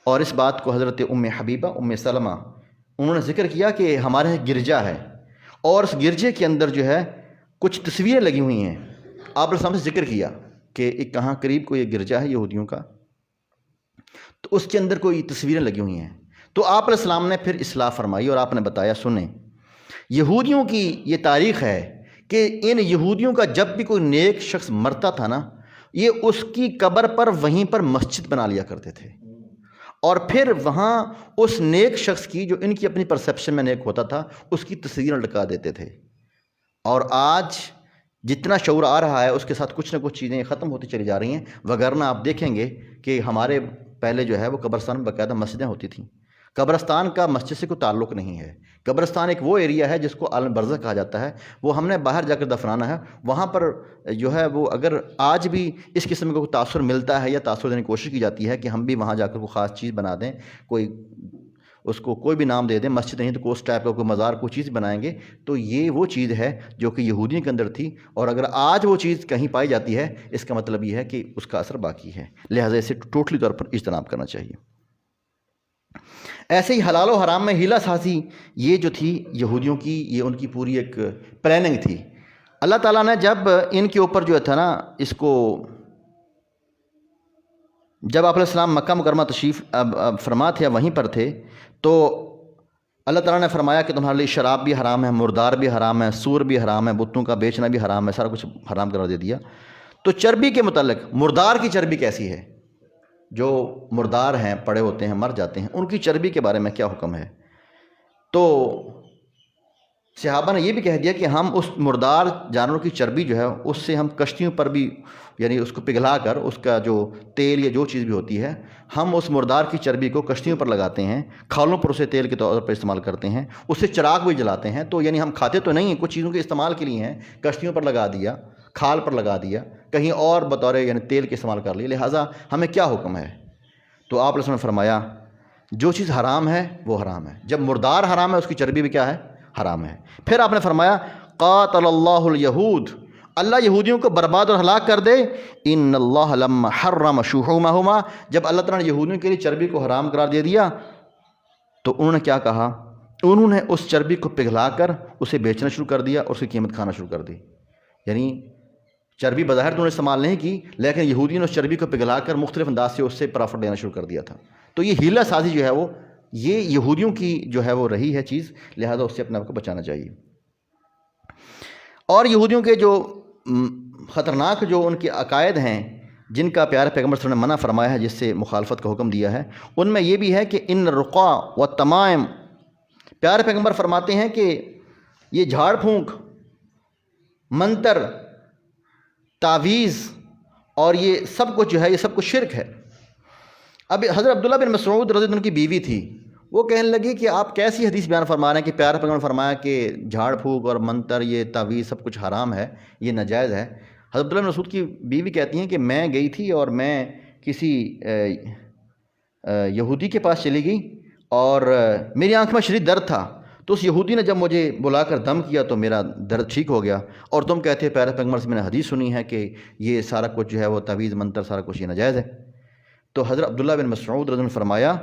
اور اس بات کو حضرت ام حبیبہ ام سلمہ انہوں نے ذکر کیا کہ ہمارے یہاں گرجا ہے، اور اس گرجے کے اندر جو ہے کچھ تصویریں لگی ہوئی ہیں۔ آپ نے سامنے ذکر کیا کہ ایک کہاں قریب کوئی گرجا ہے یہودیوں کا، تو اس کے اندر کوئی تصویریں لگی ہوئی ہیں۔ تو آپ علیہ السلام نے پھر اصلاح فرمائی اور آپ نے بتایا، سنیں، یہودیوں کی یہ تاریخ ہے کہ ان یہودیوں کا جب بھی کوئی نیک شخص مرتا تھا نا، یہ اس کی قبر پر وہیں پر مسجد بنا لیا کرتے تھے، اور پھر وہاں اس نیک شخص کی جو ان کی اپنی پرسیپشن میں نیک ہوتا تھا اس کی تصویریں لٹکا دیتے تھے۔ اور آج جتنا شعور آ رہا ہے اس کے ساتھ کچھ نہ کچھ چیزیں ختم ہوتی چلی جا رہی ہیں، وگرنہ آپ دیکھیں گے کہ ہمارے پہلے جو ہے وہ قبرستان میں باقاعدہ مسجدیں ہوتی تھیں۔ قبرستان کا مسجد سے کوئی تعلق نہیں ہے۔ قبرستان ایک وہ ایریا ہے جس کو عالم برزخ کہا جاتا ہے، وہ ہم نے باہر جا کر دفنانا ہے۔ وہاں پر جو ہے وہ اگر آج بھی اس قسم کا کوئی تاثر ملتا ہے یا تاثر دینے کی کوشش کی جاتی ہے کہ ہم بھی وہاں جا کر کوئی خاص چیز بنا دیں، کوئی اس کو کوئی بھی نام دے دیں، مسجد نہیں تو کوئی اس ٹائپ کا کوئی مزار کوئی چیز بنائیں گے، تو یہ وہ چیز ہے جو کہ یہودیوں کے اندر تھی، اور اگر آج وہ چیز کہیں پائی جاتی ہے اس کا مطلب یہ ہے کہ اس کا اثر باقی ہے، لہٰذا اسے ٹوٹلی طور پر اجتناب کرنا چاہیے۔ ایسے ہی حلال و حرام میں ہیلا سازی یہ جو تھی یہودیوں کی، یہ ان کی پوری ایک پلاننگ تھی۔ اللہ تعالیٰ نے جب ان کے اوپر جو تھا نا، اس کو جب آپ علیہ السلام مکہ مکرمہ تشریف فرما تھے، وہیں پر تھے، تو اللہ تعالیٰ نے فرمایا کہ تمہارے لیے شراب بھی حرام ہے، مردار بھی حرام ہے، سور بھی حرام ہے، بتوں کا بیچنا بھی حرام ہے، سارا کچھ حرام قرار دے دیا۔ تو چربی کے متعلق، مردار کی چربی کیسی ہے؟ جو مردار ہیں، پڑے ہوتے ہیں، مر جاتے ہیں، ان کی چربی کے بارے میں کیا حکم ہے؟ تو صحابہ نے یہ بھی کہہ دیا کہ ہم اس مردار جانوروں کی چربی جو ہے اس سے ہم کشتیوں پر بھی، یعنی اس کو پگھلا کر اس کا جو تیل یا جو چیز بھی ہوتی ہے، ہم اس مردار کی چربی کو کشتیوں پر لگاتے ہیں، کھالوں پر اسے تیل کے طور پر استعمال کرتے ہیں، اس سے چراغ بھی جلاتے ہیں۔ تو یعنی ہم کھاتے تو نہیں ہیں، کچھ چیزوں کے استعمال کے لیے ہیں، کشتیوں پر لگا دیا، کھال پر لگا دیا، کہیں اور بطور یعنی تیل کے استعمال کر لیا، لہٰذا ہمیں کیا حکم ہے؟ تو آپ نے فرمایا جو چیز حرام ہے وہ حرام ہے، جب مردار حرام ہے اس کی چربی بھی کیا ہے؟ حرام ہے۔ پھر آپ نے فرمایا قاتل اللہ الیہود، اللہ یہودیوں کو برباد اور ہلاک کر دے، ان اللہ لما حرم شحومہما، جب اللہ تعالیٰ نے یہودیوں کے لیے چربی کو حرام قرار دے دیا تو انہوں نے کیا کہا؟ انہوں نے اس چربی کو پگھلا کر اسے بیچنا شروع کر دیا اور اس کی قیمت کھانا شروع کر دی۔ یعنی چربی بظاہر تو انہوں نے استعمال نہیں کی، لیکن یہودیوں نے اس چربی کو پگھلا کر مختلف انداز سے اس سے پرافٹ لینا شروع کر دیا تھا۔ تو یہ ہیلہ سازی جو ہے وہ یہ یہودیوں کی جو ہے وہ رہی ہے چیز، لہذا اس سے اپنے آپ کو بچانا چاہیے۔ اور یہودیوں کے جو خطرناک جو ان کے عقائد ہیں جن کا پیارے پیغمبر صلی اللہ علیہ وسلم نے منع فرمایا ہے، جس سے مخالفت کا حکم دیا ہے، ان میں یہ بھی ہے کہ ان رقا و تمائم، پیارے پیغمبر فرماتے ہیں کہ یہ جھاڑ پھونک، منتر، تعویذ اور یہ سب کچھ جو ہے یہ سب کچھ شرک ہے۔ اب حضرت عبداللہ بن مسعود رضی اللہ عنہ کی بیوی تھی، وہ کہنے لگی کہ آپ کیسی حدیث بیان فرما رہے ہیں کہ پیارے پیغمبر نے فرمایا کہ جھاڑ پھونک اور منتر، یہ تعویذ سب کچھ حرام ہے، یہ ناجائز ہے۔ حضرت عبداللہ بن مسعود کی بیوی کہتی ہیں کہ میں گئی تھی اور میں کسی یہودی کے پاس چلی گئی اور میری آنکھ میں شدید درد تھا، تو اس یہودی نے جب مجھے بلا کر دم کیا تو میرا درد ٹھیک ہو گیا، اور تم کہتے ہیں پیارے پیغمبر سے میں نے حدیث سنی ہے کہ یہ سارا کچھ جو ہے وہ تعویذ منتر سارا کچھ یہ ناجائز ہے۔ تو حضرت عبداللہ بن مسعود رضی اللہ عنہ نے فرمایا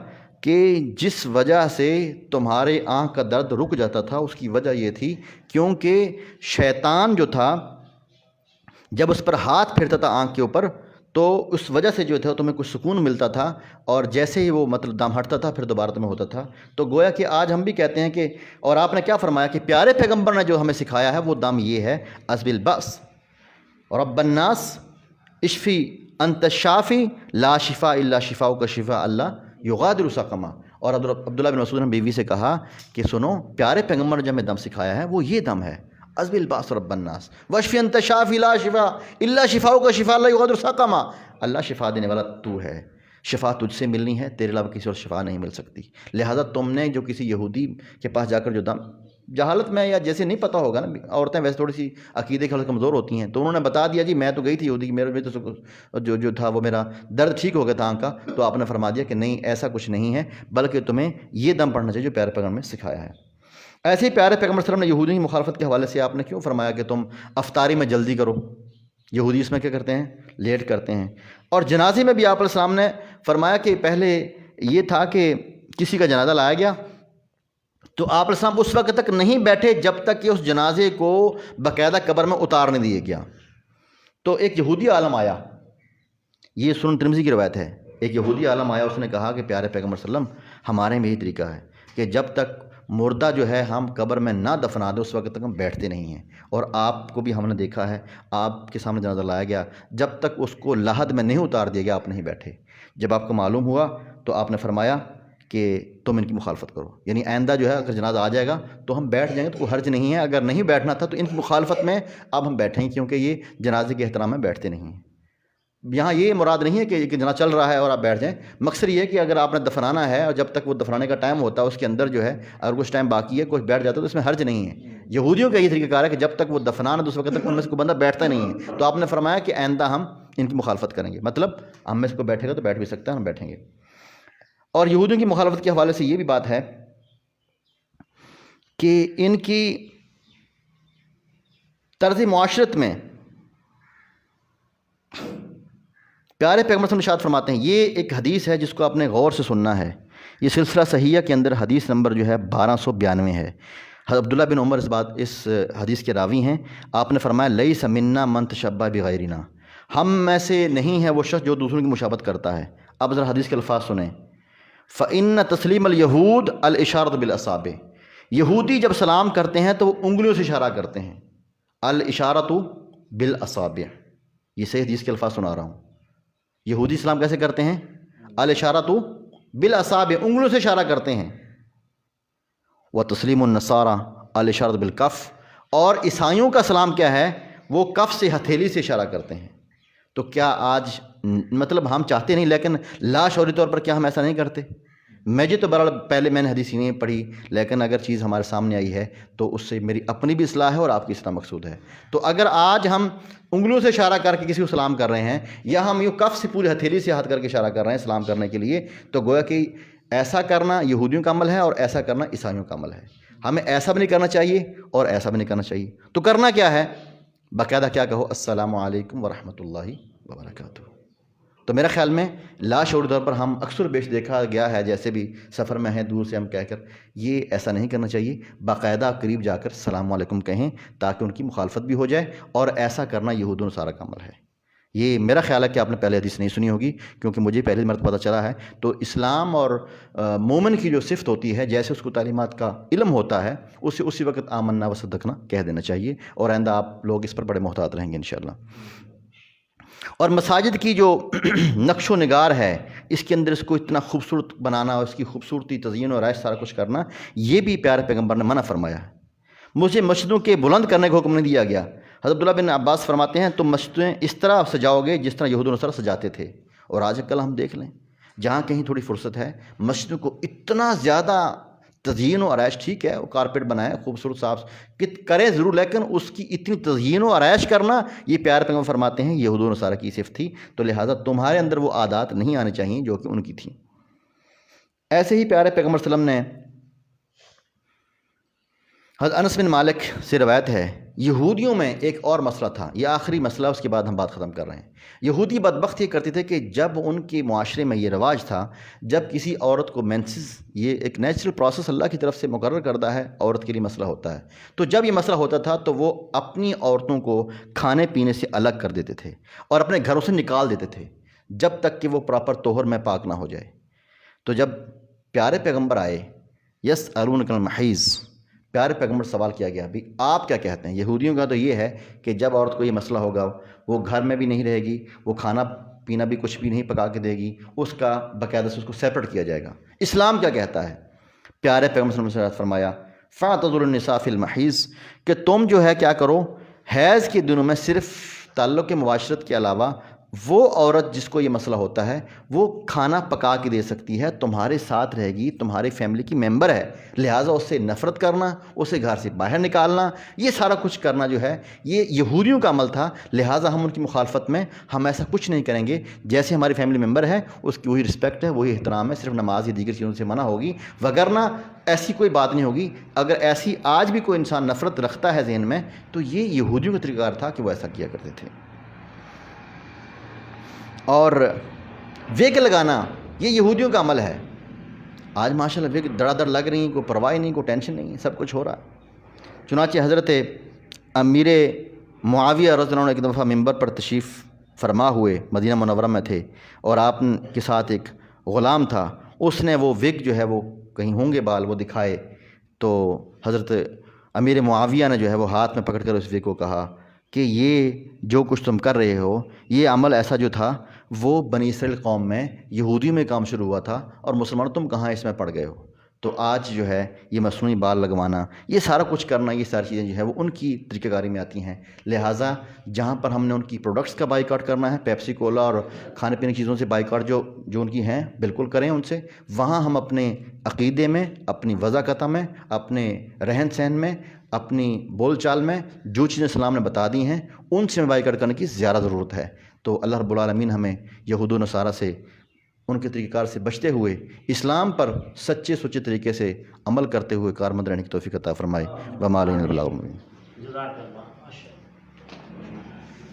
کہ جس وجہ سے تمہارے آنکھ کا درد رک جاتا تھا اس کی وجہ یہ تھی کیونکہ شیطان جو تھا جب اس پر ہاتھ پھیرتا تھا آنکھ کے اوپر تو اس وجہ سے جو تھا تمہیں کچھ سکون ملتا تھا، اور جیسے ہی وہ مطلب دم ہٹتا تھا پھر دوبارہ تمہیں ہوتا تھا۔ تو گویا کہ آج ہم بھی کہتے ہیں کہ، اور آپ نے کیا فرمایا کہ پیارے پیغمبر نے جو ہمیں سکھایا ہے وہ دم یہ ہے، اسب الباس رب الناس اشفی انت الشافی لا شفاء الا شفاؤک شفاء اللہ یغادر سقما۔ اور عبداللہ بن مسعود نے بیوی سے کہا کہ سنو، پیارے پیغمبر نے جو ہمیں دم سکھایا ہے وہ یہ دم ہے، اسب الباس رب الناس واشفی انت الشافی لا شفاء الا شفاؤک شفاء اللہ یغادر سقما، اللہ شفا دینے والا تو ہے، شفا تجھ سے ملنی ہے، تیرے علاوہ کسی اور شفا نہیں مل سکتی۔ لہٰذا تم نے جو کسی یہودی کے پاس جا کر جو جہالت میں یا جیسے نہیں پتہ ہوگا نا، عورتیں ویسے تھوڑی سی عقیدے کے حالت کمزور ہوتی ہیں، تو انہوں نے بتا دیا جی میں تو گئی تھی یہودی کی، میرے تو جو تھا وہ میرا درد ٹھیک ہو گیا تھا آنکھ کا، تو آپ نے فرما دیا کہ نہیں ایسا کچھ نہیں ہے، بلکہ تمہیں یہ دم پڑھنا چاہیے جو پیارے پیغمبر نے سکھایا ہے۔ ایسے ہی پیارے پیغمبر صلی اللہ علیہ وسلم نے یہودیوں کی مخالفت کے حوالے سے آپ نے کیوں فرمایا کہ تم افطاری میں جلدی کرو؟ یہودی اس میں کیا کرتے ہیں؟ لیٹ کرتے ہیں۔ اور جنازے میں بھی آپ علیہ السلام نے فرمایا کہ پہلے یہ تھا کہ کسی کا جنازہ لایا گیا تو آپ علیہ السلام اس وقت تک نہیں بیٹھے جب تک کہ اس جنازے کو باقاعدہ قبر میں اتار نہیں دیا گیا۔ تو ایک یہودی عالم آیا، یہ سنن ترمذی کی روایت ہے، ایک یہودی عالم آیا، اس نے کہا کہ پیارے پیغمبر صلی اللہ علیہ وسلم ہمارے میں یہی طریقہ ہے کہ جب تک مردہ جو ہے ہم قبر میں نہ دفنا دیں اس وقت تک ہم بیٹھتے نہیں ہیں، اور آپ کو بھی ہم نے دیکھا ہے آپ کے سامنے جنازہ لایا گیا، جب تک اس کو لحد میں نہیں اتار دیا گیا آپ نہیں بیٹھے۔ جب آپ کو معلوم ہوا تو آپ نے فرمایا کہ تم ان کی مخالفت کرو، یعنی آئندہ جو ہے اگر جنازہ آ جائے گا تو ہم بیٹھ جائیں گے تو کوئی حرج نہیں ہے، اگر نہیں بیٹھنا تھا تو ان کی مخالفت میں اب ہم بیٹھیں کیونکہ یہ جنازے کے احترام میں بیٹھتے نہیں ہیں۔ یہاں یہ مراد نہیں ہے کہ جنازہ چل رہا ہے اور آپ بیٹھ جائیں، مقصد یہ ہے کہ اگر آپ نے دفنانا ہے اور جب تک وہ دفنانے کا ٹائم ہوتا ہے اس کے اندر جو ہے اگر کچھ ٹائم باقی ہے کوئی بیٹھ جاتا ہے تو اس میں حرج نہیں ہے۔ یہودیوں کا یہ طریقہ کار ہے کہ جب تک وہ دفنانا تو اس وقت تک ان میں سے کوئی بندہ بیٹھتا نہیں ہے، تو آپ نے فرمایا کہ آئندہ ہم ان کی مخالفت کریں گے، مطلب ہم میں سے کوئی بیٹھے گا تو بیٹھ بھی سکتا ہے، ہم بیٹھیں گے۔ اور یہودیوں کی مخالفت کے حوالے سے یہ بھی بات ہے کہ ان کی طرز معاشرت میں پیارے پیغمبر صلی اللہ علیہ وسلم ارشاد فرماتے ہیں، یہ ایک حدیث ہے جس کو آپ نے غور سے سننا ہے، یہ سلسلہ صحیحہ کے اندر حدیث نمبر جو ہے 1292 ہے۔ حضرت عبداللہ بن عمر اس حدیث کے راوی ہیں، آپ نے فرمایا لیس منا من تشبہ بغیرنا، ہم میں سے نہیں ہے وہ شخص جو دوسروں کی مشابہت کرتا ہے۔ اب ذرا حدیث کے الفاظ سنیں، فَإِنَّ تسلیم اليہود الاشارۃ بالاصابع، یہودی جب سلام کرتے ہیں تو وہ انگلیوں سے اشارہ کرتے ہیں، الاشارۃ بالاصابع، یہ صحیح حدیث کے الفاظ سنا رہا ہوں۔ یہودی سلام کیسے کرتے ہیں؟ الاشارۃ بالاصابع، انگلیوں سے اشارہ کرتے ہیں۔ وتسلیم النصارى الاشارۃ بالکف، اور عیسائیوں کا سلام کیا ہے؟ وہ کف سے ہتھیلی سے اشارہ کرتے ہیں۔ تو کیا آج مطلب ہم چاہتے نہیں لیکن لاشعوری طور پر کیا ہم ایسا نہیں کرتے؟ مجھے تو بہرحال پہلے میں نے حدیث نہیں پڑھی، لیکن اگر چیز ہمارے سامنے آئی ہے تو اس سے میری اپنی بھی اصلاح ہے اور آپ کی اصلاح مقصود ہے۔ تو اگر آج ہم انگلیوں سے اشارہ کر کے کسی کو سلام کر رہے ہیں یا ہم یوں کف سے پوری ہتھیلی سے ہاتھ کر کے اشارہ کر رہے ہیں سلام کرنے کے لیے، تو گویا کہ ایسا کرنا یہودیوں کا عمل ہے اور ایسا کرنا عیسائیوں کا عمل ہے۔ ہمیں ایسا بھی نہیں کرنا چاہیے اور ایسا بھی نہیں کرنا چاہیے۔ تو کرنا کیا ہے؟ باقاعدہ کیا کہو؟ السلام علیکم ورحمۃ اللہ وبرکاتہ۔ تو میرا خیال میں لاشعوری طور پر ہم اکثر بیش دیکھا گیا ہے، جیسے بھی سفر میں ہیں دور سے ہم کہہ کر، یہ ایسا نہیں کرنا چاہیے۔ باقاعدہ قریب جا کر السلام علیکم کہیں تاکہ ان کی مخالفت بھی ہو جائے، اور ایسا کرنا یہود و نصارہ کا عمل ہے۔ یہ میرا خیال ہے کہ آپ نے پہلے حدیث نہیں سنی ہوگی، کیونکہ مجھے پہلی مرتبہ پتہ چلا ہے۔ تو اسلام اور مومن کی جو صفت ہوتی ہے، جیسے اس کو تعلیمات کا علم ہوتا ہے، اسے اسی وقت آمنا و صدقنا کہہ دینا چاہیے، اور آئندہ آپ لوگ اس پر بڑے محتاط رہیں گے انشاءاللہ۔ اور مساجد کی جو نقش و نگار ہے، اس کے اندر اس کو اتنا خوبصورت بنانا اور اس کی خوبصورتی تزئین و آرائش سارا کچھ کرنا، یہ بھی پیارے پیغمبر نے منع فرمایا ہے۔ مجھے مسجدوں کے بلند کرنے کا حکم نہیں دیا گیا۔ حضرت عبداللہ بن عباس فرماتے ہیں تم مسجدیں اس طرح سجاؤ گے جس طرح یہود و نصارہ سجاتے تھے۔ اور آج کل ہم دیکھ لیں جہاں کہیں تھوڑی فرصت ہے، مسجدوں کو اتنا زیادہ تزئین و آرائش، ٹھیک ہے وہ کارپیٹ بنائے خوبصورت صاف کرے ضرور، لیکن اس کی اتنی تزئین و آرائش کرنا، یہ پیارے پیغمبر فرماتے ہیں یہود و نصارہ کی صفت تھی، تو لہٰذا تمہارے اندر وہ عادات نہیں آنی چاہیے جو کہ ان کی تھیں۔ ایسے ہی پیارے پیغمبر صلی اللہ علیہ وسلم نے حضرت انس بن مالک سے روایت ہے، یہودیوں میں ایک اور مسئلہ تھا، یہ آخری مسئلہ، اس کے بعد ہم بات ختم کر رہے ہیں۔ یہودی بدبخت یہ کرتے تھے کہ جب ان کے معاشرے میں یہ رواج تھا، جب کسی عورت کو مینسز، یہ ایک نیچرل پروسیس اللہ کی طرف سے مقرر کردہ ہے، عورت کے لیے مسئلہ ہوتا ہے، تو جب یہ مسئلہ ہوتا تھا تو وہ اپنی عورتوں کو کھانے پینے سے الگ کر دیتے تھے اور اپنے گھروں سے نکال دیتے تھے جب تک کہ وہ پراپر طہر میں پاک نہ ہو جائے۔ تو جب پیارے پیغمبر آئے، یسألونک عن المحیض، پیارے پیغمبر سوال کیا گیا بھی آپ کیا کہتے ہیں؟ یہودیوں کا تو یہ ہے کہ جب عورت کو یہ مسئلہ ہوگا وہ گھر میں بھی نہیں رہے گی، وہ کھانا پینا بھی کچھ بھی نہیں پکا کے دے گی، اس کا باقاعدہ سے اس کو سیپریٹ کیا جائے گا۔ اسلام کیا کہتا ہے؟ پیارے پیغمبر صلی اللہ علیہ وسلم نے فرمایا فَاعْتَزِلُوا النِّسَاءَ فِي الْمَحِيضِ، کہ تم جو ہے کیا کرو، حیض کے دنوں میں صرف تعلق کے مباشرت کے علاوہ وہ عورت جس کو یہ مسئلہ ہوتا ہے وہ کھانا پکا کے دے سکتی ہے، تمہارے ساتھ رہے گی، تمہاری فیملی کی ممبر ہے، لہٰذا اس سے نفرت کرنا، اسے گھر سے باہر نکالنا، یہ سارا کچھ کرنا جو ہے یہ یہودیوں کا عمل تھا، لہٰذا ہم ان کی مخالفت میں ہم ایسا کچھ نہیں کریں گے۔ جیسے ہماری فیملی ممبر ہے اس کی وہی رسپیکٹ ہے، وہی احترام ہے، صرف نماز یا دیگر چیزوں سے منع ہوگی، وگرنہ ایسی کوئی بات نہیں ہوگی۔ اگر ایسی آج بھی کوئی انسان نفرت رکھتا ہے ذہن میں تو یہ یہودیوں کا طریقہ کار تھا کہ وہ ایسا کیا کرتے تھے۔ اور ویگ لگانا یہ یہودیوں کا عمل ہے۔ آج ماشاءاللہ ویگ دڑا دڑ لگ رہی ہیں، کوئی پرواہ نہیں، کوئی ٹینشن نہیں، سب کچھ ہو رہا ہے۔ چنانچہ حضرت امیر معاویہ رضی اللہ عنہ ایک دفعہ ممبر پر تشریف فرما ہوئے، مدینہ منورہ میں تھے، اور آپ کے ساتھ ایک غلام تھا، اس نے وہ ویگ جو ہے وہ کہیں ہوں گے بال وہ دکھائے، تو حضرت امیر معاویہ نے جو ہے وہ ہاتھ میں پکڑ کر اس ویگ کو کہا کہ یہ جو کچھ تم کر رہے ہو، یہ عمل ایسا جو تھا وہ بنی اسرائیل قوم میں یہودیوں میں کام شروع ہوا تھا، اور مسلمانوں تم کہاں اس میں پڑ گئے ہو۔ تو آج جو ہے یہ مصنوعی بال لگوانا، یہ سارا کچھ کرنا، یہ ساری چیزیں جو ہے وہ ان کی طریقہ کاری میں آتی ہیں، لہٰذا جہاں پر ہم نے ان کی پروڈکٹس کا بائیکاٹ کرنا ہے، پیپسی کولا اور کھانے پینے کی چیزوں سے بائیکاٹ جو ان کی ہیں بالکل کریں ان سے، وہاں ہم اپنے عقیدے میں، اپنی وضاقتہ میں، اپنے رہن سہن میں، اپنی بول چال میں جو چیزیں اسلام نے بتا دی ہیں ان سے بائیکاٹ کرنے کی زیادہ ضرورت ہے۔ تو اللہ رب العالمین ہمیں یہود و نصارہ سے، ان کے طریقہ کار سے بچتے ہوئے اسلام پر سچے سچے طریقے سے عمل کرتے ہوئے کارمند رہنے کی توفیق عطا فرمائے۔ وما علینا الا البلاغ المبین۔